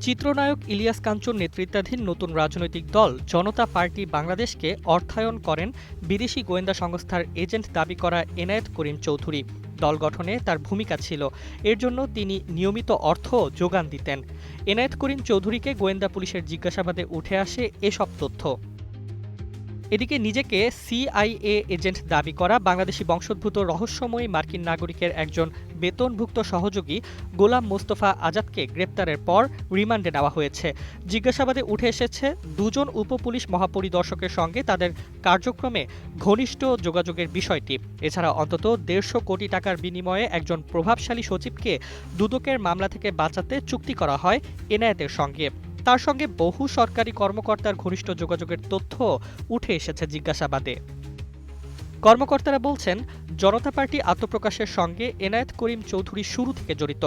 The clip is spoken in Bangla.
চিত্রনায়ক ইলিয়াস কাঞ্চন নেতৃত্বাধীন নতুন রাজনৈতিক দল জনতা পার্টি বাংলাদেশকে অর্থায়ন করেন বিদেশি গোয়েন্দা সংস্থার এজেন্ট দাবি করা এনায়েত করিম চৌধুরী। দল গঠনে তার ভূমিকা ছিল, এর জন্য তিনি নিয়মিত অর্থ যোগান দিতেন। এনায়েত করিম চৌধুরীকে গোয়েন্দা পুলিশের জিজ্ঞাসাবাদে উঠে আসে এসব তথ্য। এদিকে নিজেকে সিআইএ এজেন্ট দাবি করা বাংলাদেশি বংশোদ্ভূত রহস্যময়ী মার্কিন নাগরিকের একজন বেতনভুক্ত সহযোগী গোলাম মোস্তফা আজাদকে গ্রেপ্তারের পর রিমান্ডে নেওয়া হয়েছে। জিজ্ঞাসাবাদে উঠে এসেছে দুজন উপপুলিশ মহাপরিদর্শকের সঙ্গে তাদের কার্যক্রমে ঘনিষ্ঠ যোগাযোগের বিষয়টি। এছাড়া অন্তত ১৫০ কোটি টাকার বিনিময়ে একজন প্রভাবশালী সচিবকে দুদকের মামলা থেকে বাঁচাতে চুক্তি করা হয় এনায়েতের সঙ্গে। তার সঙ্গে বহু সরকারি কর্মকর্তার ঘনিষ্ঠ যোগাযোগের তথ্য উঠে এসেছে জিজ্ঞাসাবাদে। কর্মকর্তারা বলছেন, জনতা পার্টি আত্মপ্রকাশের সঙ্গে এনায়েত করিম চৌধুরী শুরু থেকে জড়িত।